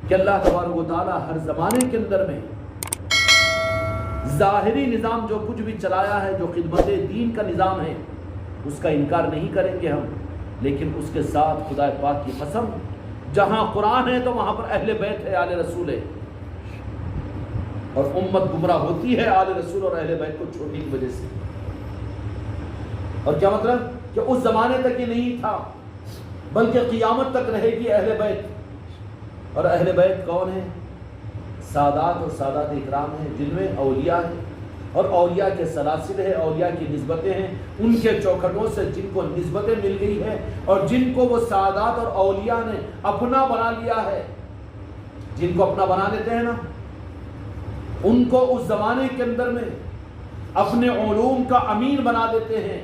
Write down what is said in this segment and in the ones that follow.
کہ اللہ تبارک و تعالیٰ ہر زمانے کے اندر میں ظاہری نظام جو کچھ بھی چلایا ہے، جو خدمت دین کا نظام ہے، اس کا انکار نہیں کریں گے ہم، لیکن اس کے ساتھ خدا پاک کی قسم، جہاں قرآن ہے تو وہاں پر اہل بیت ہے، آل رسول ہے، اور امت گمراہ ہوتی ہے آل رسول اور اہل بیت کو چھوڑنے کی وجہ سے۔ اور کیا مطلب کہ اس زمانے تک یہ نہیں تھا، بلکہ قیامت تک رہے گی اہل بیت۔ اور اہل بیت کون ہیں؟ سادات اور سادات اکرام ہیں، جن میں اولیاء ہیں، اور اولیاء کے سلاسل ہیں، اولیاء کی نسبتیں ہیں، ان کے چوکھٹوں سے جن کو نسبتیں مل گئی ہیں اور جن کو وہ سادات اور اولیاء نے اپنا بنا لیا ہے، جن کو اپنا بنا لیتے ہیں نا، ان کو اس زمانے کے اندر میں اپنے علوم کا امین بنا دیتے ہیں۔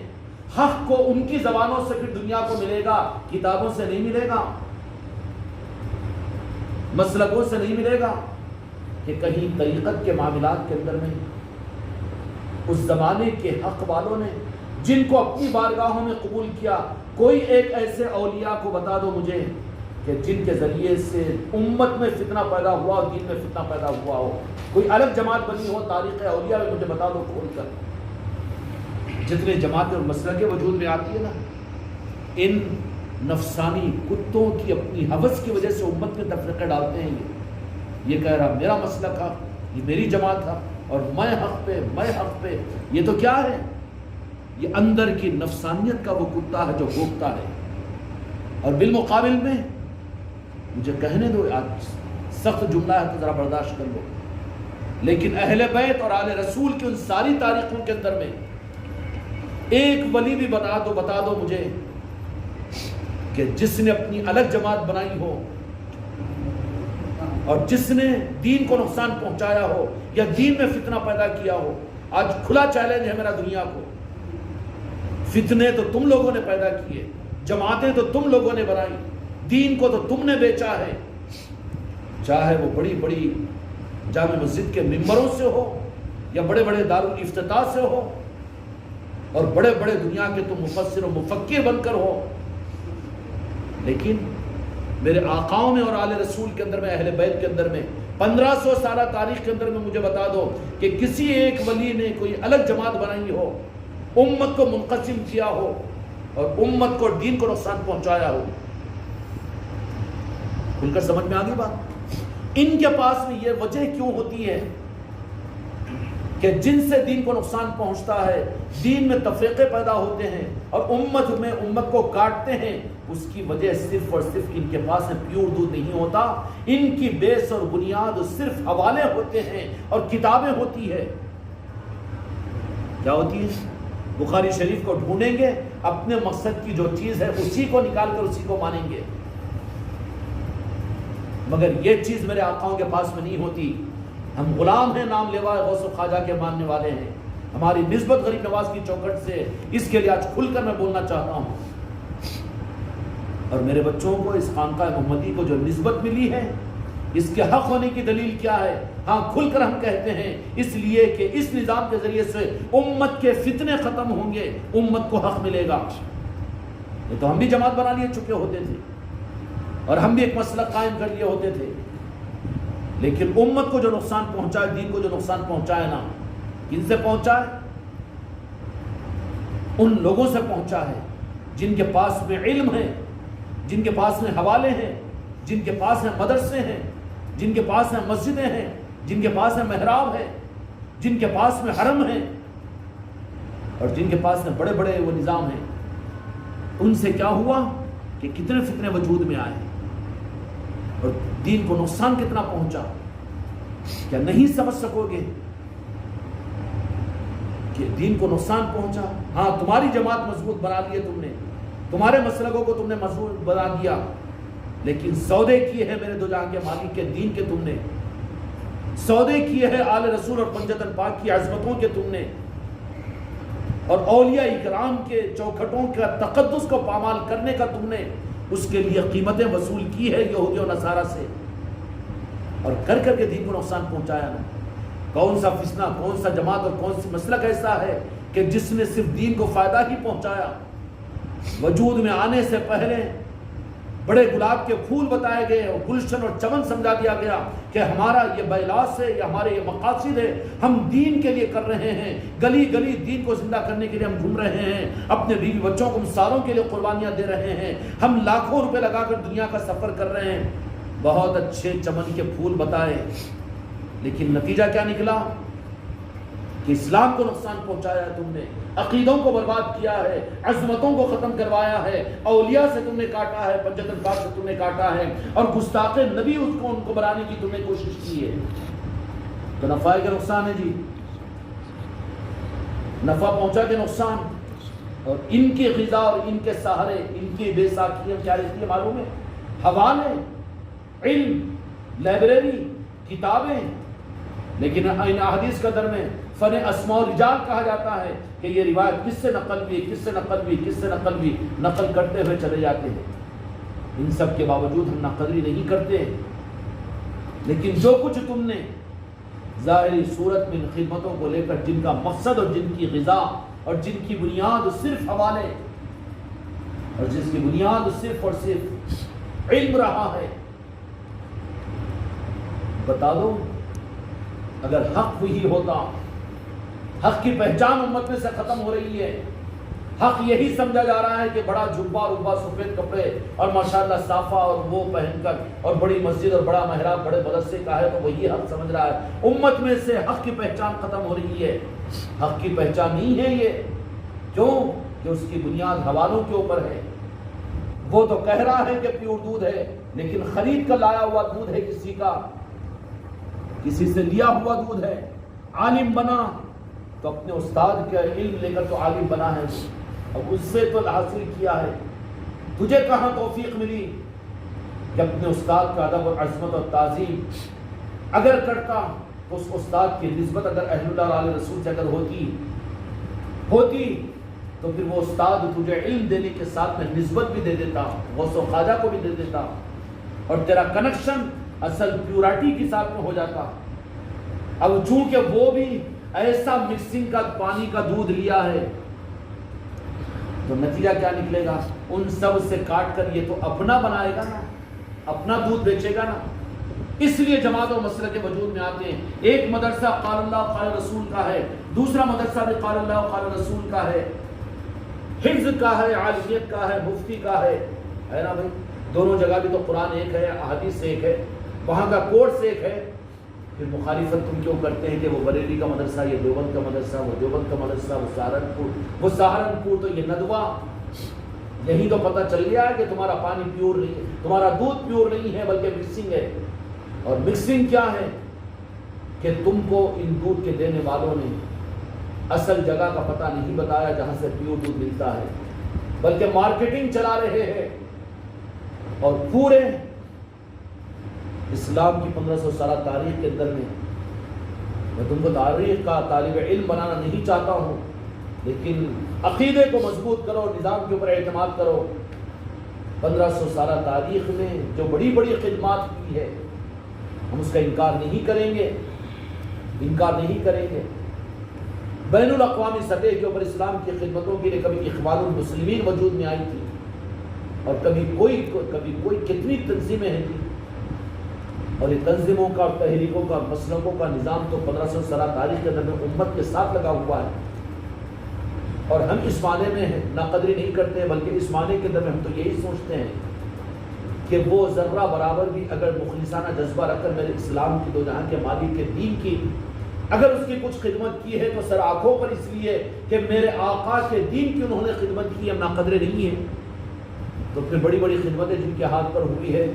حق کو ان کی زبانوں سے پھر دنیا کو ملے گا، کتابوں سے نہیں ملے گا، مسلکوں سے نہیں ملے گا، کہ کہیں طریقت کے معاملات کے اندر میں اس زمانے کے حق والوں نے جن کو اپنی بارگاہوں میں قبول کیا، کوئی ایک ایسے اولیاء کو بتا دو مجھے کہ جن کے ذریعے سے امت میں فتنہ پیدا ہوا اور دین میں فتنہ پیدا ہوا ہو، کوئی الگ جماعت بنی ہو تاریخ اولیاء میں، مجھے بتا دو کھول کر۔ جتنے جماعتیں اور مسلکیں وجود میں آتی ہے نا، ان نفسانی کتوں کی اپنی ہوس کی وجہ سے امت میں تفرقے ڈالتے ہیں۔ یہ کہہ رہا میرا مسلک تھا، یہ میری جماعت تھا، اور میں حق پہ، یہ تو کیا ہے؟ یہ اندر کی نفسانیت کا وہ کتا ہے جو بھوکتا ہے۔ اور بالمقابل میں مجھے کہنے دو، آج سخت جملہ ہے تو ذرا برداشت کر لو، لیکن اہل بیت اور آل رسول کی ان ساری تاریخوں کے اندر میں ایک ولی بھی بتا دو مجھے کہ جس نے اپنی الگ جماعت بنائی ہو اور جس نے دین کو نقصان پہنچایا ہو یا دین میں فتنہ پیدا کیا ہو۔ آج کھلا چیلنج ہے میرا دنیا کو، فتنے تو تم لوگوں نے پیدا کیے، جماعتیں تو تم لوگوں نے بنائی، دین کو تو تم نے بیچا ہے، چاہے وہ بڑی بڑی جامع مسجد کے ممبروں سے ہو یا بڑے بڑے دارالافتتاح سے ہو، اور بڑے بڑے دنیا کے تم مفسر و مفکر بن کر ہو، لیکن میرے آقاؤں میں اور آل رسول کے اندر میں، اہل بیت کے اندر میں 1500 سالہ تاریخ کے اندر میں مجھے بتا دو کہ کسی ایک ولی نے کوئی الگ جماعت بنائی ہو، امت کو منقسم کیا ہو اور امت کو دین کو نقصان پہنچایا ہو۔ کھل کر سمجھ میں آ گئی بات؟ ان کے پاس میں یہ وجہ کیوں ہوتی ہے کہ جن سے دین کو نقصان پہنچتا ہے، دین میں تفریقے پیدا ہوتے ہیں اور امت کو کاٹتے ہیں، اس کی وجہ صرف اور صرف ان کے پاس پیور دودھ نہیں ہوتا، ان کی بیس اور بنیاد صرف حوالے ہوتے ہیں اور کتابیں ہوتی ہے۔ کیا ہوتی ہے؟ بخاری شریف کو ڈھونڈیں گے، اپنے مقصد کی جو چیز ہے اسی کو نکال کر اسی کو مانیں گے، مگر یہ چیز میرے آقاؤں کے پاس میں نہیں ہوتی۔ ہم غلام ہیں، نام لیوا غوث و خواجہ کے ماننے والے ہیں، ہماری نسبت غریب نواز کی چوکھٹ سے، اس کے لیے آج کھل کر میں بولنا چاہتا ہوں۔ اور میرے بچوں کو اس خانقاہ محمدی کو جو نسبت ملی ہے، اس کے حق ہونے کی دلیل کیا ہے؟ ہاں، کھل کر ہم کہتے ہیں اس لیے کہ اس نظام کے ذریعے سے امت کے فتنے ختم ہوں گے، امت کو حق ملے گا۔ یہ تو ہم بھی جماعت بنا لیے چکے ہوتے تھے اور ہم بھی ایک مسلک قائم کر لیے ہوتے تھے، لیکن امت کو جو نقصان پہنچا ہے، دین کو جو نقصان پہنچا ہے نا، کن سے پہنچا ہے؟ ان لوگوں سے پہنچا ہے جن کے پاس میں علم ہے، جن کے پاس میں حوالے ہیں، جن کے پاس میں مدرسے ہیں، جن کے پاس میں مسجدیں ہیں، جن کے پاس میں محراب ہے، جن کے پاس میں حرم ہے، اور جن کے پاس میں بڑے بڑے وہ نظام ہیں۔ ان سے کیا ہوا کہ کتنے فتنے وجود میں آئے اور دین کو نقصان کتنا پہنچا۔ کیا نہیں سمجھ سکو گے کہ دین کو نقصان پہنچا؟ ہاں، تمہاری جماعت مضبوط بنا لی ہے تم نے، تمہارے مسلکوں کو تم نے مضبوط بنا دیا، لیکن سودے کیے ہیں میرے دو جہاں کے مالک کے دین کے، تم نے سودے کیے ہیں آل رسول اور پنجتن پاک کی عظمتوں کے، تم نے اور اولیاء اکرام کے چوکھٹوں کا تقدس کو پامال کرنے کا تم نے اس کے لیے قیمتیں وصول کی ہے یہودی و نصارہ سے، اور کر کر کے دین کو نقصان پہنچایا نا۔ کون سا فتنہ، کون سا جماعت اور کون سی مسلک ایسا ہے کہ جس نے صرف دین کو فائدہ ہی پہنچایا؟ وجود میں آنے سے پہلے بڑے گلاب کے پھول بتائے گئے اور گلشن اور چمن سمجھا دیا گیا کہ ہمارا یہ بیلاس ہے، یہ ہمارے یہ مقاصد ہے، ہم دین کے لیے کر رہے ہیں، گلی گلی دین کو زندہ کرنے کے لیے ہم گھوم رہے ہیں، اپنے بیوی بچوں کو سالوں کے لیے قربانیاں دے رہے ہیں، ہم لاکھوں روپے لگا کر دنیا کا سفر کر رہے ہیں۔ بہت اچھے چمن کے پھول بتائے، لیکن نتیجہ کیا نکلا کہ اسلام کو نقصان پہنچایا ہے تم نے، عقیدوں کو برباد کیا ہے، عظمتوں کو ختم کروایا ہے، اولیاء سے تم نے کاٹا ہے، پنجت الفاظ سے تم نے کاٹا ہے، اور گستاخ نبی ان کو بنانے کی تم نے کوشش کی ہے۔ تو نفع کے نقصان ہے جی، نفع پہنچا کے نقصان۔ اور ان کی غذا اور ان کے سہارے، ان کی بے ساکھیاں کیا رہتی ہے معلوم ہے؟ حوالے، علم، لائبریری، کتابیں۔ لیکن ان احادیث کا در میں فن اسماء و رجال کہا جاتا ہے کہ یہ روایت کس سے نقل ہوئی، کس سے نقل ہوئی، کس سے نقل ہوئی، نقل کرتے ہوئے چلے جاتے ہیں۔ ان سب کے باوجود ہم ناقدری نہیں کرتے، لیکن جو کچھ تم نے ظاہری صورت میں ان خدمتوں کو لے کر جن کا مقصد اور جن کی غذا اور جن کی بنیاد صرف حوالے اور جس کی بنیاد صرف اور صرف علم رہا ہے، بتا دو اگر حق وہی ہوتا، حق کی پہچان امت میں سے ختم ہو رہی ہے، حق یہی سمجھا جا رہا ہے کہ بڑا جھبا ربا سفید کپڑے اور ماشاءاللہ صافہ اور وہ پہن کر اور بڑی مسجد اور بڑا محراب بڑے مدرسے کا ہے تو وہی حق سمجھ رہا ہے۔ امت میں سے حق کی پہچان ختم ہو رہی ہے۔ حق کی پہچان نہیں ہے یہ، کیوں کہ اس کی بنیاد حوالوں کے اوپر ہے۔ وہ تو کہہ رہا ہے کہ پیور دودھ ہے، لیکن خرید کر لایا ہوا دودھ ہے، کسی سے لیا ہوا دودھ ہے۔ عالم بنا تو اپنے استاد کا علم لے کر تو عالم بنا ہے، اب اس سے تو حاصل کیا ہے۔ تجھے کہاں توفیق ملی کہ اپنے استاد کا ادب اور عظمت اور تعظیم اگر کرتا تو اس استاد کی نسبت اگر اہل اللہ علیہ رسول سے اگر ہوتی تو پھر وہ استاد تجھے علم دینے کے ساتھ میں نسبت بھی دے دیتا، غوث و خواجہ کو بھی دے دیتا، اور تیرا کنیکشن اصل پیورٹی کے ساتھ میں ہو جاتا۔ اب چونکہ وہ بھی ایسا مکسنگ کا پانی کا دودھ لیا ہے تو نتیجہ کیا نکلے گا؟ ان سب سے کاٹ کر یہ تو اپنا بنائے گا نا، اپنا دودھ بیچے گا نا۔ اس لیے جماعت اور مسئلہ کے وجود میں آتے ہیں۔ ایک مدرسہ قال اللہ قال رسول کا ہے، دوسرا مدرسہ بھی قال اللہ قال رسول کا ہے، حفظ کا ہے، عالمیت کا ہے، مفتی کا ہے نا بھائی؟ دونوں جگہ بھی تو قرآن ایک ہے، احادیث سے ایک ہے، وہاں کا کورس ایک ہے، پھر مخالفت تم کیوں کرتے ہیں کہ وہ بریلی کا مدرسہ، یہ دیوبند کا مدرسہ، وہ دیوبند کا مدرسہ، وہ سہارنپور تو یہ ندوہ۔ یہی تو پتہ چل گیا ہے کہ تمہارا پانی پیور نہیں ہے، تمہارا دودھ پیور نہیں ہے بلکہ مکسنگ ہے۔ اور مکسنگ کیا ہے کہ تم کو ان دودھ کے دینے والوں نے اصل جگہ کا پتہ نہیں بتایا جہاں سے پیور دودھ ملتا ہے، بلکہ مارکیٹنگ چلا رہے ہیں۔ اور پورے اسلام کی 1500 سالہ تاریخ کے اندر میں تم کو تاریخ کا طالب علم بنانا نہیں چاہتا ہوں، لیکن عقیدے کو مضبوط کرو، نظام کے اوپر اعتماد کرو۔ 1500 سالہ تاریخ میں جو بڑی بڑی خدمات کی ہے ہم اس کا انکار نہیں کریں گے، بین الاقوامی سطح کے اوپر اسلام کی خدمتوں کے لیے کبھی اخوان المسلمین وجود میں آئی تھی، اور کبھی کوئی کتنی تنظیمیں ہیں تھی، اور یہ تنظیموں کا، تحریکوں کا، مسلکوں کا نظام تو 1500 سالہ تاریخ کے اندر میں امت کے ساتھ لگا ہوا ہے۔ اور ہم اس معنی میں ناقدری نہیں کرتے ہیں، بلکہ اس معنی کے اندر میں ہم تو یہی سوچتے ہیں کہ وہ ذرہ برابر بھی اگر مخلصانہ جذبہ رکھ کر میرے اسلام کی، دو جہاں کے مالک کے دین کی اگر اس کی کچھ خدمت کی ہے تو سر آنکھوں پر اس لیے کہ میرے آقا کے دین کی انہوں نے خدمت کی، ہم ناقدرے نہیں ہیں۔ تو پھر بڑی بڑی خدمتیں جن کے ہاتھ پر ہوئی ہے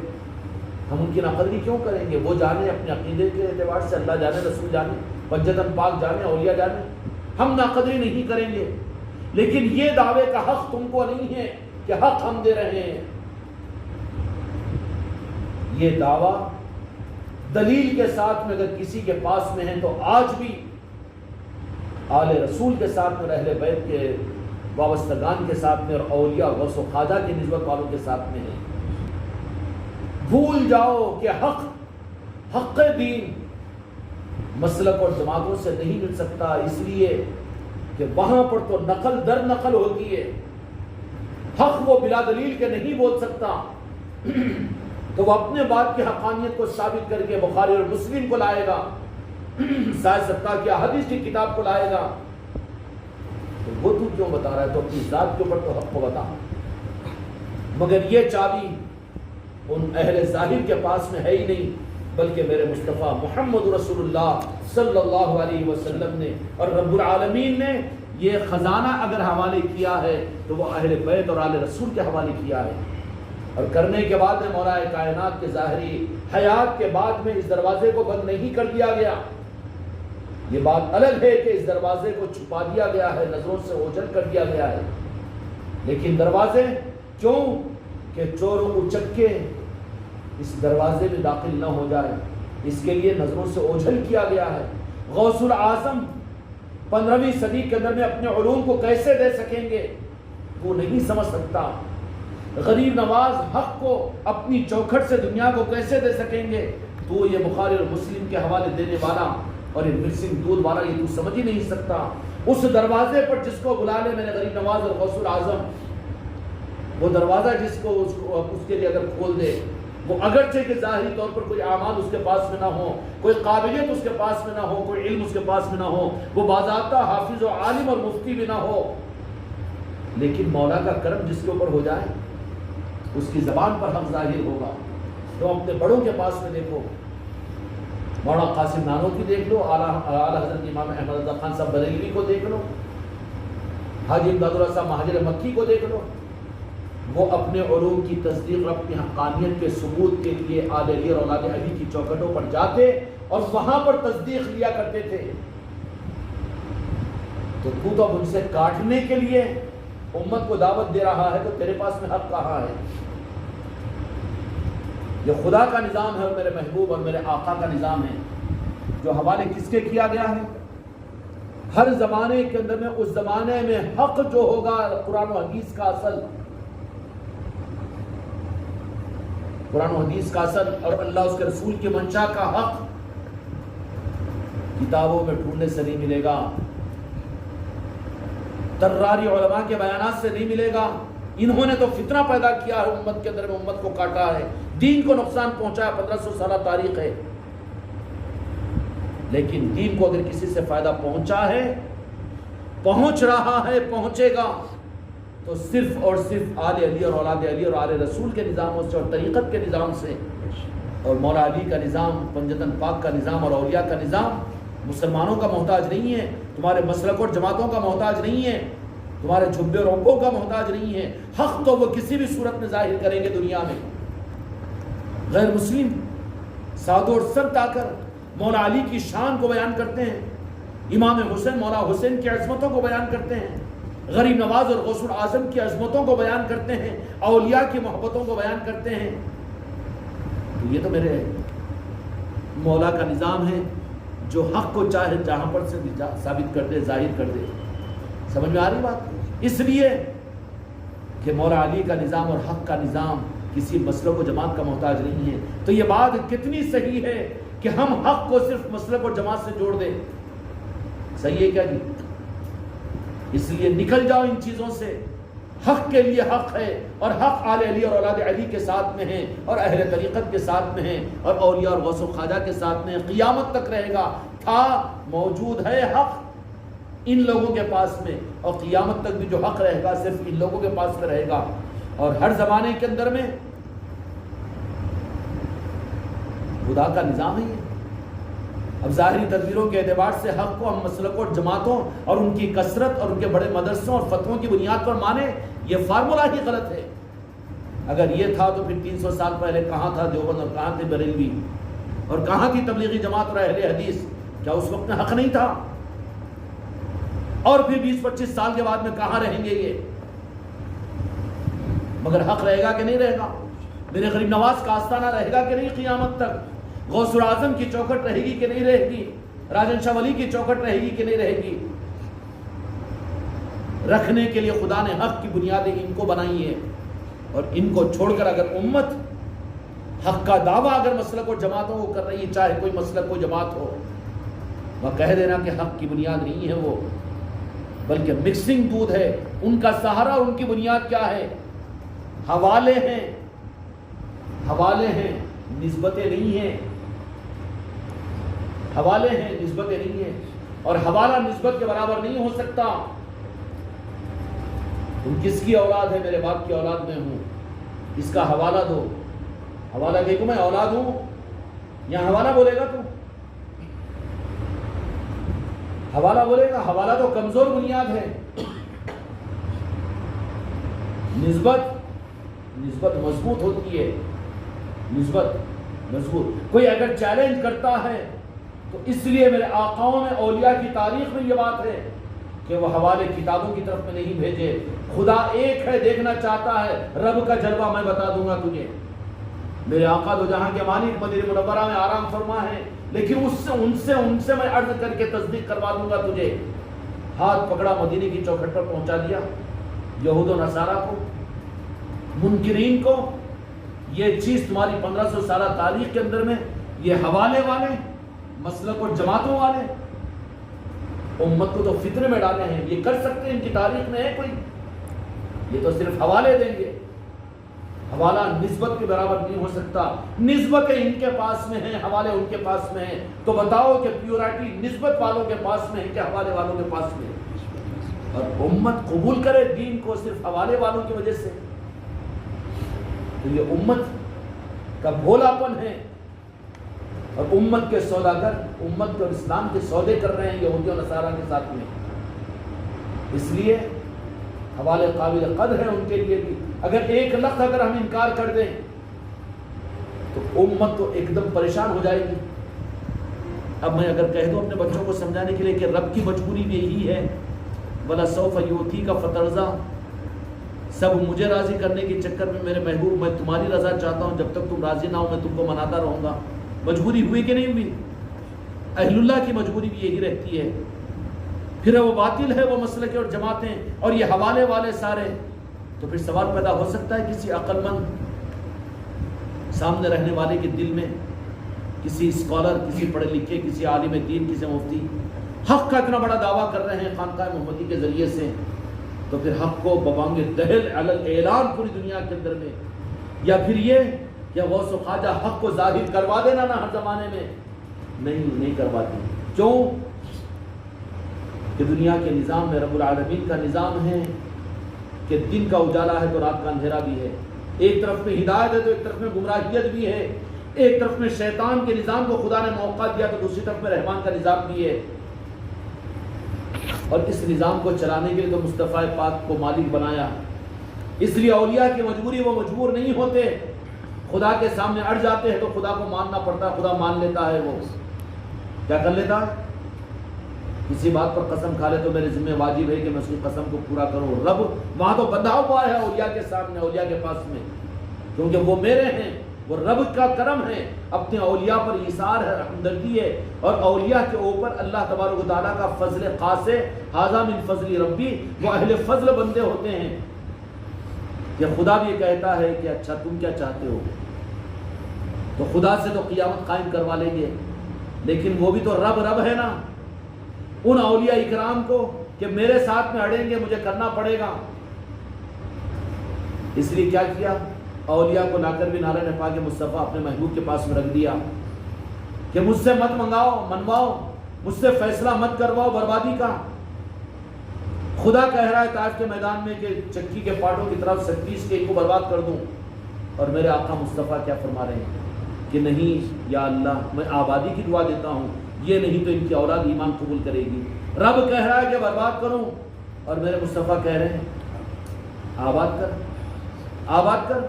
ہم ان کی ناقدری کیوں کریں گے؟ وہ جانے اپنے عقیدے کے اعتبار سے، اللہ جانے، رسول جانے، پنجتن پاک جانے، اولیاء جانے، ہم ناقدری نہیں کریں گے۔ لیکن یہ دعوے کا حق تم کو نہیں ہے کہ حق ہم دے رہے ہیں۔ یہ دعویٰ دلیل کے ساتھ میں اگر کسی کے پاس میں ہے تو آج بھی آل رسول کے ساتھ میں، اہل بیت کے وابستگان کے ساتھ میں، اور اولیاء غوث و خواجہ کی نسبت والوں کے ساتھ میں ہے۔ بھول جاؤ کہ حق دین مسلک اور جماعتوں سے نہیں مل سکتا، اس لیے کہ وہاں پر تو نقل در نقل ہوتی ہے۔ حق وہ بلا دلیل کے نہیں بول سکتا، تو وہ اپنے بات کی حقانیت کو ثابت کر کے بخاری اور مسلم کو لائے گا، صحیح ستہ کی حدیث کی کتاب کو لائے گا، تو وہ تو کیوں بتا رہا ہے؟ تو اپنی ذات کے اوپر تو حق کو بتا۔ مگر یہ چابی ان اہل ظاہر کے پاس میں ہے ہی نہیں، بلکہ میرے مصطفیٰ محمد رسول اللہ صلی اللہ علیہ وسلم نے اور رب العالمین نے یہ خزانہ اگر حوالے کیا ہے تو وہ اہل بیت اور آل رسول کے حوالے کیا ہے، اور کرنے کے بعد میں مولا کائنات کے ظاہری حیات کے بعد میں اس دروازے کو بند نہیں کر دیا گیا۔ یہ بات الگ ہے کہ اس دروازے کو چھپا دیا گیا ہے، نظروں سے اوجھل کر دیا گیا ہے، لیکن دروازے کیوں کہ چور و اچکے اس دروازے میں داخل نہ ہو جائے، اس کے لیے نظروں سے اوجھل کیا گیا ہے۔ غوث العظم 15ویں صدی کے اندر میں اپنے علوم کو کیسے دے سکیں گے؟ وہ نہیں سمجھ سکتا۔ غریب نواز حق کو اپنی چوکھٹ سے دنیا کو کیسے دے سکیں گے؟ تو یہ بخاری اور مسلم کے حوالے دینے والا اور یہ مکسنگ دودھ والا یہ تو سمجھ ہی نہیں سکتا۔ اس دروازے پر جس کو بلا لے میرے غریب نواز اور غوث العظم، وہ دروازہ جس کو اس کے لیے اگر کھول دے، وہ اگرچہ کہ ظاہری طور پر کوئی اعمال اس کے پاس میں نہ ہو، کوئی قابلیت اس کے پاس میں نہ ہو، کوئی علم اس کے پاس میں نہ ہو، وہ باضابطہ حافظ و عالم اور مفتی بھی نہ ہو، لیکن مولا کا کرم جس کے اوپر ہو جائے اس کی زبان پر حق ظاہر ہوگا۔ تو اپنے بڑوں کے پاس میں دیکھو، مولانا قاسم نانوتوی دیکھ لو، اعلیٰ حضرت امام احمد رضا خان صاحب بریلوی کو دیکھ لو، حاجی امداد اللہ صاحب مہاجر مکی کو دیکھ لو، وہ اپنے علوم کی تصدیق اور اپنی حقانیت کے ثبوت کے لیے آل علی اور اولاد علی کی چوکھٹوں پر جاتے اور وہاں پر تصدیق لیا کرتے تھے۔ تو اب ان سے کاٹنے کے لیے امت کو دعوت دے رہا ہے، تو تیرے پاس میں حق کہاں ہے؟ یہ خدا کا نظام ہے اور میرے محبوب اور میرے آقا کا نظام ہے، جو حوالے کس کے کیا گیا ہے؟ ہر زمانے کے اندر میں اس زمانے میں حق جو ہوگا، قرآن و حدیث کا اصل، قرآن و حدیث کا اصل اور اللہ اس کے رسول کی منشا کا حق کتابوں میں ڈھونڈنے سے نہیں ملے گا، تراری علماء کے بیانات سے نہیں ملے گا۔ انہوں نے تو فتنہ پیدا کیا ہے امت کے اندر میں، امت کو کاٹا ہے، دین کو نقصان پہنچایا، 1500 سالہ تاریخ ہے، لیکن دین کو اگر کسی سے فائدہ پہنچا ہے، پہنچ رہا ہے، پہنچے گا، تو صرف اور صرف آل علی اور اولاد علی اور آل رسول کے نظاموں سے اور طریقت کے نظام سے، اور مولا علی کا نظام، پنجتن پاک کا نظام اور اولیاء کا نظام مسلمانوں کا محتاج نہیں ہے، تمہارے مسلک اور جماعتوں کا محتاج نہیں ہے، تمہارے جھبے رونقوں کا محتاج نہیں ہے۔ حق تو وہ کسی بھی صورت میں ظاہر کریں گے دنیا میں۔ غیر مسلم ساد اور سر آ کر مولا علی کی شان کو بیان کرتے ہیں، امام حسین مولا حسین کی عظمتوں کو بیان کرتے ہیں، غریب نواز اور غوث العظم کی عظمتوں کو بیان کرتے ہیں، اولیاء کی محبتوں کو بیان کرتے ہیں۔ تو یہ تو میرے مولا کا نظام ہے، جو حق کو چاہے جہاں پر سے ثابت کر دے، ظاہر کر دے۔ سمجھ میں آ رہی بات؟ اس لیے کہ مولا علی کا نظام اور حق کا نظام کسی مسلک و جماعت کا محتاج نہیں ہے۔ تو یہ بات کتنی صحیح ہے کہ ہم حق کو صرف مسلک اور جماعت سے جوڑ دیں؟ صحیح ہے کیا جی؟ اس لیے نکل جاؤ ان چیزوں سے۔ حق کے لیے حق ہے، اور حق آل علی اور اولاد علی کے ساتھ میں ہے، اور اہل طریقت کے ساتھ میں ہے، اور اولیاء اور غوث و خواجہ کے ساتھ میں ہے، قیامت تک رہے گا۔ تھا، موجود ہے حق ان لوگوں کے پاس میں، اور قیامت تک بھی جو حق رہے گا صرف ان لوگوں کے پاس میں رہے گا۔ اور ہر زمانے کے اندر میں خدا کا نظام ہے یہ۔ اب ظاہری تدبیروں کے اعتبار سے حق کو ہم مسلکوں اور جماعتوں اور ان کی کثرت اور ان کے بڑے مدرسوں اور فتووں کی بنیاد پر مانے، یہ فارمولہ ہی غلط ہے۔ اگر یہ تھا تو پھر 300 سال پہلے کہاں تھا دیوبند، اور کہاں تھے بریلوی، اور کہاں تھی تبلیغی جماعت اور اہل حدیث؟ کیا اس وقت میں حق نہیں تھا؟ اور پھر 20-25 سال کے بعد میں کہاں رہیں گے یہ؟ مگر حق رہے گا کہ نہیں رہے گا؟ میرے غریب نواز کا آستانہ رہے گا کہ نہیں قیامت تک؟ غوث العظم کی چوکھٹ رہے گی کہ نہیں رہے گی؟ راجن شاہ ولی کی چوکھٹ رہے گی کہ نہیں رہے گی؟ رکھنے کے لیے خدا نے حق کی بنیادیں ان کو بنائی ہیں، اور ان کو چھوڑ کر اگر امت حق کا دعویٰ اگر مسلک اور جماعتوں کو کر رہی ہے، چاہے کوئی مسلک کوئی جماعت ہو، وہ کہہ دینا کہ حق کی بنیاد نہیں ہے وہ، بلکہ مکسنگ دودھ ہے۔ ان کا سہارا اور ان کی بنیاد کیا ہے؟ حوالے ہیں، حوالے ہیں نسبتیں نہیں ہیں، حوالے ہیں نسبتیں نہیں ہیں، اور حوالہ نسبت کے برابر نہیں ہو سکتا۔ تم کس کی اولاد ہے؟ میرے باپ کی اولاد میں ہوں، اس کا حوالہ دو۔ حوالہ کہ میں اولاد ہوں، یا حوالہ بولے گا تو حوالہ بولے گا؟ حوالہ تو کمزور بنیاد ہے۔ نسبت مضبوط ہوتی ہے، نسبت مضبوط۔ کوئی اگر چیلنج کرتا ہے تو اس لیے میرے آقاؤں میں، اولیاء کی تاریخ میں یہ بات ہے کہ وہ حوالے کتابوں کی طرف میں نہیں بھیجے۔ خدا ایک ہے، دیکھنا چاہتا ہے، رب کا جلوہ میں بتا دوں گا تجھے۔ میرے آقا دو جہاں کے مالک مدینہ منورہ میں آرام فرما ہے، لیکن ان سے میں عرض کر کے تصدیق کروا دوں گا تجھے۔ ہاتھ پکڑا، مدینے کی چوکھٹ پر پہنچا دیا، یہود و نصارہ کو، منکرین کو، یہ چیز تمہاری 1500 سالہ تاریخ کے اندر میں، یہ حوالے والے مسلک اور جماعتوں والے امت کو تو فطرے میں ڈالے ہیں۔ یہ کر سکتے ہیں؟ ان کی تاریخ میں ہے کوئی؟ یہ تو صرف حوالے دیں گے۔ حوالہ نسبت کے برابر نہیں ہو سکتا۔ نسبتیں ان کے پاس میں ہیں، حوالے ان کے پاس میں ہیں، تو بتاؤ کہ پیورٹی نسبت والوں کے پاس میں ہے کہ حوالے والوں کے پاس میں ہے؟ اور امت قبول کرے دین کو صرف حوالے والوں کی وجہ سے، تو یہ امت کا بھولا پن ہے۔ اور امت کے سوداگر امت کے اور اسلام کے سودے کر رہے ہیں یہودیوں و نصارہ کے ساتھ میں۔ اس لیے حوالے قابل قدر ہیں ان کے لیے بھی۔ اگر ایک لفظ اگر ہم انکار کر دیں تو امت تو ایک دم پریشان ہو جائے گی۔ اب میں اگر کہہ دوں اپنے بچوں کو سمجھانے کے لیے کہ رب کی مجبوری بھی یہی ہے، وَلَسَوْفَ يُؤْتِيكَ فَتَرْضَىٰ، سب مجھے راضی کرنے کے چکر میں میرے محبوب میں تمہاری رضا چاہتا ہوں، جب تک تم راضی نہ ہو میں تم کو مناتا رہوں گا۔ مجبوری ہوئی کہ نہیں ہوئی؟ اہل اللہ کی مجبوری بھی یہی رہتی ہے۔ پھر وہ باطل ہے وہ مسلک اور جماعتیں اور یہ حوالے والے سارے، تو پھر سوال پیدا ہو سکتا ہے کسی عقل مند سامنے رہنے والے کے دل میں، کسی اسکالر، کسی پڑھے لکھے، کسی عالم دین، کسی مفتی حق کا اتنا بڑا دعویٰ کر رہے ہیں خانقاہ محمدی کے ذریعے سے، تو پھر حق کو ببانگ دہل علی اعلان پوری دنیا کے اندر میں، یا پھر یہ کہ غوث و خواجہ حق کو ظاہر کروا دینا نہ ہر زمانے میں نہیں کرواتی۔ کیوں؟ کہ دنیا کے نظام میں رب العالمین کا نظام ہے کہ دن کا اجالا ہے تو رات کا اندھیرا بھی ہے، ایک طرف میں ہدایت ہے تو ایک طرف میں گمراہیت بھی ہے، ایک طرف میں شیطان کے نظام کو خدا نے موقع دیا تو دوسری طرف میں رحمان کا نظام بھی ہے۔ اور اس نظام کو چلانے کے لیے تو مصطفیٰ پاک کو مالک بنایا۔ اس لیے اولیاء کی مجبوری، وہ مجبور نہیں ہوتے، خدا کے سامنے اڑ جاتے ہیں تو خدا کو ماننا پڑتا ہے، خدا مان لیتا ہے۔ وہ کیا کر لیتا ہے؟ کسی بات پر قسم کھا لے تو میرے ذمہ واجب ہے کہ میں اس کی قسم کو پورا کروں۔ رب وہاں تو بندھا ہوا ہے اولیاء کے سامنے، اولیاء کے پاس میں، کیونکہ وہ میرے ہیں، وہ رب کا کرم ہے، اپنے اولیاء پر ایثار ہے، ہمدردی ہے، اور اولیاء کے اوپر اللہ تبارک و تعالیٰ کا فضل خاص ہے۔ ھذا من فضل ربی، وہ اہل فضل بندے ہوتے ہیں کہ خدا بھی کہتا ہے کہ اچھا تم کیا چاہتے ہو، تو خدا سے تو قیامت قائم کروا لیں گے، لیکن وہ بھی تو رب ہے نا، ان اولیاء اکرام کو کہ میرے ساتھ میں اڑیں گے مجھے کرنا پڑے گا۔ اس لیے کیا کیا؟ اولیاء کو لا کر بھی نعرہ نے پاک مصطفیٰ اپنے محبوب کے پاس میں رکھ دیا کہ مجھ سے مت منواؤ، مجھ سے فیصلہ مت کرواؤ بربادی کا۔ خدا کہہ رہا ہے طائف کے میدان میں کہ چکی کے پاٹوں کی طرف 37 کے کو برباد کر دوں، اور میرے آقا مصطفیٰ کیا فرما رہے ہیں کہ نہیں یا اللہ میں آبادی کی دعا دیتا ہوں، یہ نہیں تو ان کی اولاد ایمان قبول کرے گی۔ رب کہہ رہا ہے کہ برباد کروں، اور میرے مصطفیٰ کہہ رہے ہیں آباد کر۔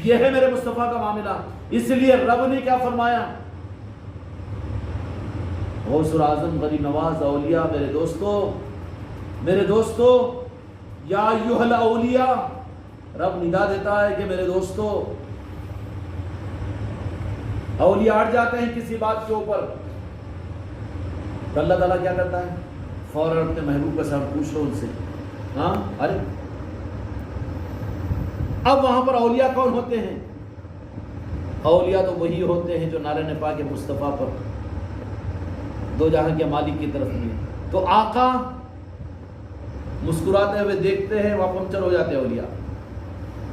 یہ ہے میرے مصطفیٰ کا معاملہ۔ اس لیے رب نے کیا فرمایا؟ غوث اعظم غریب نواز اولیاء، میرے دوستو یا ایھا الاولیاء، رب ندا دیتا ہے کہ میرے دوستو، اولیاء اڑ جاتے ہیں کسی بات کے اوپر تو اللہ تعالیٰ کیا کرتا ہے؟ فوراً اپنے محبوب کا ساتھ پوچھ لو ان سے، ہاں ارے اب وہاں پر اولیاء کون ہوتے ہیں؟ اولیاء تو وہی ہوتے ہیں جو نعرہ نے پاک مصطفیٰ پر دو جہاں کے مالک کی طرف میں، تو آقا مسکراتے ہوئے دیکھتے ہیں، وہاں پنکچر ہو جاتے ہیں اولیاء،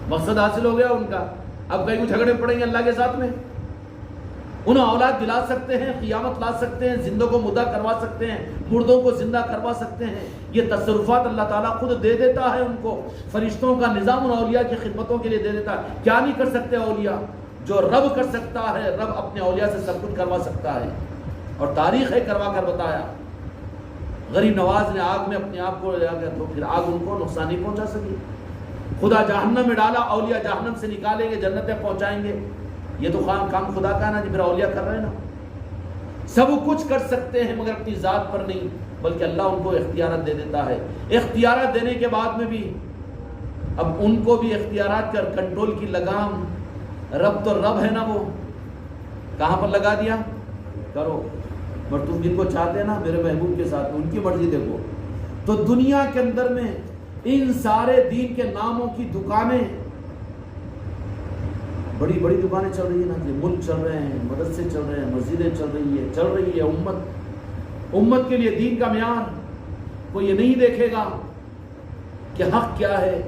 مقصد حاصل ہو گیا ان کا۔ اب کہیں کو جھگڑے پڑیں گے اللہ کے ساتھ میں؟ انہیں اولاد دلا سکتے ہیں، قیامت لا سکتے ہیں، زندوں کو مردہ کروا سکتے ہیں، مردوں کو زندہ کروا سکتے ہیں. یہ تصرفات اللہ تعالیٰ خود دے دیتا ہے ان کو. فرشتوں کا نظام ان اولیاء کی خدمتوں کے لیے دے دیتا ہے. کیا نہیں کر سکتے اولیاء؟ جو رب کر سکتا ہے، رب اپنے اولیاء سے سب کچھ کروا سکتا ہے، اور تاریخ ہے کروا کر بتایا. غریب نواز نے آگ میں اپنے آپ کو لے گیا تو پھر آگ ان کو نقصان نہیں پہنچا سکی. خدا جہنم میں ڈالا، اولیاء جہنم سے نکالیں گے، جنتیں پہنچائیں گے. یہ تو کام خدا کا ہے نا، جی میرا اولیاء کر رہے ہیں نا. سب کچھ کر سکتے ہیں مگر اپنی ذات پر نہیں، بلکہ اللہ ان کو اختیارات دے دیتا ہے. اختیارات دینے کے بعد میں بھی اب ان کو بھی اختیارات کر کنٹرول کی لگام، رب تو رب ہے نا، وہ کہاں پر لگا دیا؟ کرو. پر تم جن کو چاہتے ہیں نا میرے محبوب کے ساتھ، ان کی مرضی دیکھو. تو دنیا کے اندر میں ان سارے دین کے ناموں کی دکانیں، بڑی بڑی دکانیں چل رہی ہیں نا، ملک چل رہے ہیں، مدرسے چل رہے ہیں، مسجدیں چل رہی ہے. امت کے لیے دین کا معیار کوئی یہ نہیں دیکھے گا کہ حق کیا ہے.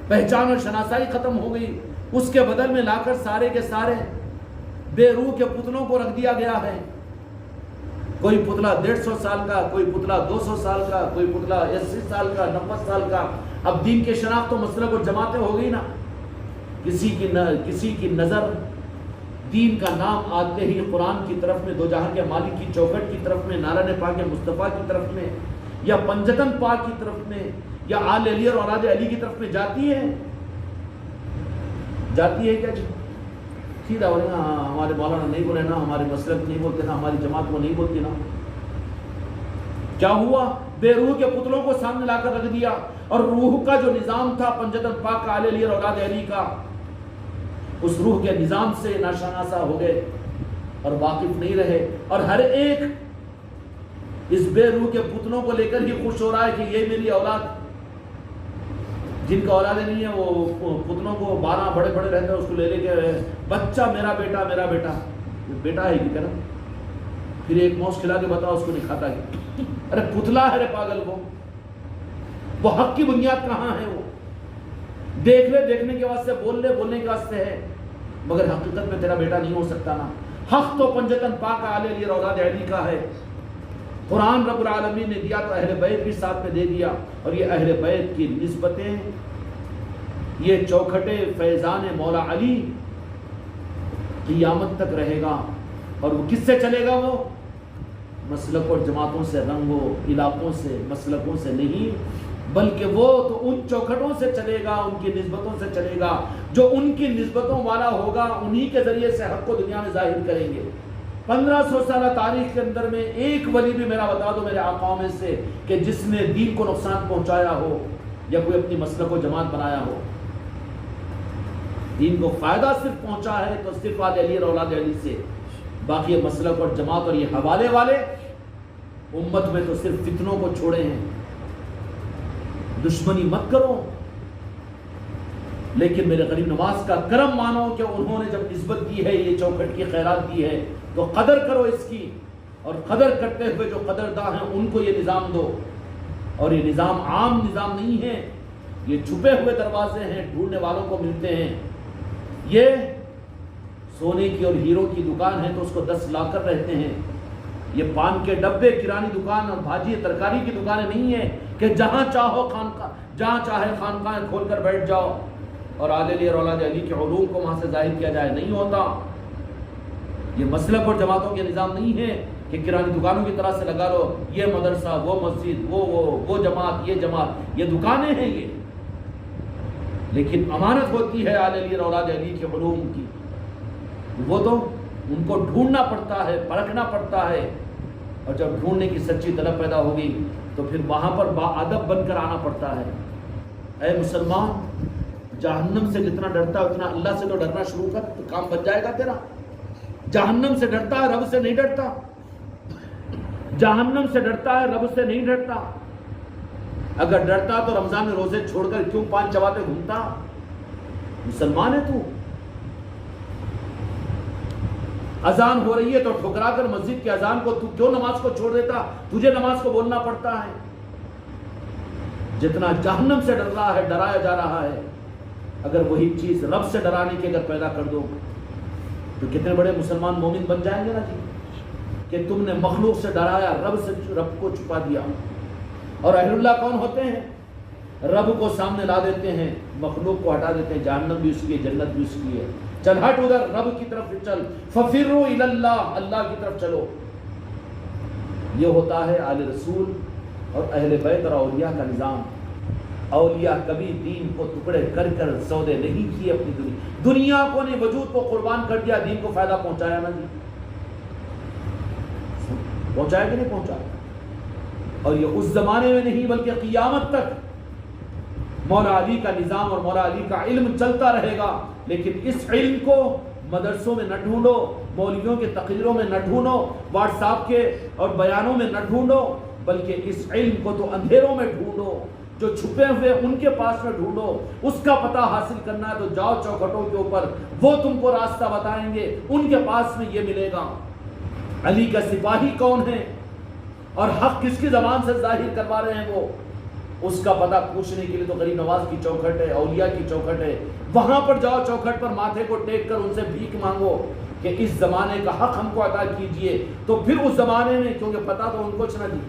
پہچان اور شناسائی ختم ہو گئی. اس کے بدل میں لا کر سارے کے سارے بے روح کے پتلوں کو رکھ دیا گیا ہے. کوئی پتلا 150 سال کا، کوئی پتلا 200 سال کا، کوئی پتلا 80 سال کا، 90 سال کا. اب دین کے شناخت تو مسلک اور جماعتیں ہو گئی نا. کسی کی نظر دین کا نام آتے ہی قرآن کی طرف میں، دو جہاں کے مالک کی چوکھٹ کی طرف میں، نارن پاک مصطفیٰ کی طرف میں، یا پنجتن پاک کی طرف میں، یا آل علی اور اولاد علی کی طرف میں جاتی ہے کیا جی؟ سیدھا بولے نا ہمارے مولانا نہیں بولے نا، ہمارے مسلک نہیں بولتے نا، ہماری جماعت وہ نہیں بولتی نا. کیا ہوا؟ بے روح کے پتلوں کو سامنے لا کر رکھ دیا، اور روح کا جو نظام تھا پنجتن پاک کا، آل علی اور اولاد علی کا، اس روح کے نظام سے ناشناسا ہو گئے اور واقف نہیں رہے. اور ہر ایک اس بے روح کے پتلوں کو لے کر ہی خوش ہو رہا ہے کہ یہ میری اولاد. جن کا اولادیں نہیں ہیں وہ پتلوں کو 12 بڑے بڑے رہتے ہیں، اس کو لے کے بچہ میرا بیٹا بیٹا ہے کہ نا. پھر ایک موس کھلا کے بتاؤ اس کو نہیں کھاتا کہ ارے پتلا ہے رے پاگل کو. وہ حق کی بنیاد کہاں ہے؟ وہ دیکھنے کے واسطے، بولنے کے واسطے ہے، مگر حقیقت میں تیرا بیٹا نہیں ہو سکتا نا. حق تو پنجتن پاک آل علی اور اولاد علی کا ہے. قرآن رب العالمین نے دیا تو اہل بیت بھی ساتھ میں دے دیا. اور یہ اہل بیت کی نسبتیں، یہ چوکھٹے فیضان مولا علی قیامت تک رہے گا. اور وہ کس سے چلے گا؟ وہ مسلک اور جماعتوں سے، رنگوں علاقوں سے، مسلکوں سے نہیں، بلکہ وہ تو ان چوکھٹوں سے چلے گا، ان کی نسبتوں سے چلے گا. جو ان کی نسبتوں والا ہوگا انہی کے ذریعے سے حق کو دنیا میں ظاہر کریں گے. 1500 سالہ تاریخ کے اندر میں ایک ولی بھی میرا بتا دو میرے آقاؤں میں سے کہ جس نے دین کو نقصان پہنچایا ہو یا کوئی اپنی مسلک و جماعت بنایا ہو. دین کو فائدہ صرف پہنچا ہے تو صرف آل علی اور اولاد علی سے. باقی مسلک اور جماعت اور یہ حوالے والے امت میں تو صرف فتنوں کو چھوڑے ہیں. دشمنی مت کرو، لیکن میرے غریب نواز کا کرم مانو کہ انہوں نے جب نسبت دی ہے، یہ چوکھٹ کی خیرات دی ہے، تو قدر کرو اس کی. اور قدر کرتے ہوئے جو قدرداں ہیں ان کو یہ نظام دو. اور یہ نظام عام نظام نہیں ہے، یہ چھپے ہوئے دروازے ہیں، ڈھونڈنے والوں کو ملتے ہیں. یہ سونے کی اور ہیروں کی دکان ہے تو اس کو 10 لا کر رہتے ہیں. یہ پان کے ڈبے، کرانی دکان اور بھاجی ترکاری کی دکانیں نہیں ہیں کہ جہاں چاہے خانقاہ کھول کر بیٹھ جاؤ اور آل علی اور اولاد علی کے علوم کو وہاں سے ظاہر کیا جائے. نہیں ہوتا. یہ مسلک اور جماعتوں کے نظام نہیں ہے کہ کرانی دکانوں کی طرح سے لگا لو یہ مدرسہ، وہ مسجد، وہ جماعت، یہ جماعت. یہ دکانیں ہیں یہ، لیکن امانت ہوتی ہے آل علی اور اولاد علی کے علوم کی. وہ تو ان کو ڈھونڈنا پڑتا ہے، پرکھنا پڑتا ہے. اور جب ڈھونڈنے کی سچی طلب پیدا ہوگی تو پھر وہاں پر باادب بن کر آنا پڑتا ہے. اے مسلمان، جہنم سے جتنا ڈرتا ہے اتنا اللہ سے تو ڈرنا شروع کر، تو کام بن جائے گا تیرا. جہنم سے ڈرتا ہے، رب سے نہیں ڈرتا. جہنم سے ڈرتا ہے، رب سے نہیں ڈرتا. اگر ڈرتا تو رمضان میں روزے چھوڑ کر کیوں پان چباتے گھومتا؟ مسلمان ہے تو. اذان ہو رہی ہے تو ٹھکرا کر مسجد کی اذان کو تو کیوں نماز کو چھوڑ دیتا؟ تجھے نماز کو بولنا پڑتا ہے. جتنا جہنم سے ڈر رہا ہے، ڈرایا جا رہا ہے، اگر وہی چیز رب سے ڈرانے کی اگر پیدا کر دو تو کتنے بڑے مسلمان مومن بن جائیں گے نا جی، کہ تم نے مخلوق سے ڈرایا، رب کو چھپا دیا۔ اور اہل اللہ کون ہوتے ہیں؟ رب کو سامنے لا دیتے ہیں، مخلوق کو ہٹا دیتے ہیں، جہنم بھی اس کی ہے، جنت بھی اس کی ہے، چل ہٹ ادھر، رب کی طرف چل، ففروا الی اللہ، اللہ کی طرف چلو۔ یہ ہوتا ہے آل رسول اور اہل بیت اور اولیاء کا نظام۔ اولیاء کبھی دین کو ٹکڑے کر کر سودے نہیں کیے، اپنی دنیا کو نہیں، وجود کو قربان کر دیا، دین کو فائدہ پہنچایا نا جی، پہنچایا کہ نہیں پہنچایا؟ اور یہ اس زمانے میں نہیں بلکہ قیامت تک مولا علی کا نظام اور مولا علی کا علم چلتا رہے گا۔ لیکن اس علم کو مدرسوں میں نہ ڈھونڈو، مولویوں کے تقریروں میں نہ ڈھونڈو، واٹس ایپ کے اور بیانوں میں نہ ڈھونڈو، بلکہ اس علم کو تو اندھیروں میں ڈھونڈو، جو چھپے ہوئے ان کے پاس میں ڈھونڈو۔ اس کا پتہ حاصل کرنا ہے تو جاؤ چوکھٹوں کے اوپر، وہ تم کو راستہ بتائیں گے، ان کے پاس میں یہ ملے گا۔ علی کا سپاہی کون ہے اور حق کس کی زبان سے ظاہر کروا رہے ہیں، وہ اس کا پتہ پوچھنے کے لیے تو غریب نواز کی چوکھٹ ہے، اولیاء کی چوکھٹ ہے، وہاں پر جاؤ، چوکھٹ پر ماتھے کو ٹیک کر ان سے بھیک مانگو کہ اس زمانے کا حق ہم کو عطا کیجئے۔ تو پھر اس زمانے میں، کیونکہ پتہ تو ان کو نہ دی،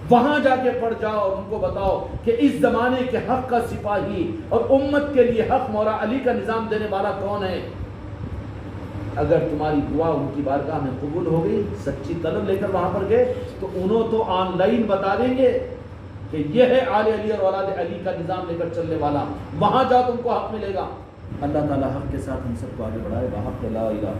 وہاں جا کے پڑھ جاؤ اور ان کو بتاؤ کہ اس زمانے کے حق کا سپاہی اور امت کے لیے حق مولا علی کا نظام دینے والا کون ہے۔ اگر تمہاری دعا ان کی بارگاہ میں قبول ہو گئی، سچی طلب لے کر وہاں پر گئے، تو انہوں تو آن لائن بتا دیں گے کہ یہ ہے آل علی اور اولاد علی کا نظام لے کر چلنے والا، وہاں جاؤ تم کو حق ملے گا۔ اللہ تعالیٰ حق کے ساتھ ہم سب کو آگے بڑھائے، بحق لا الہ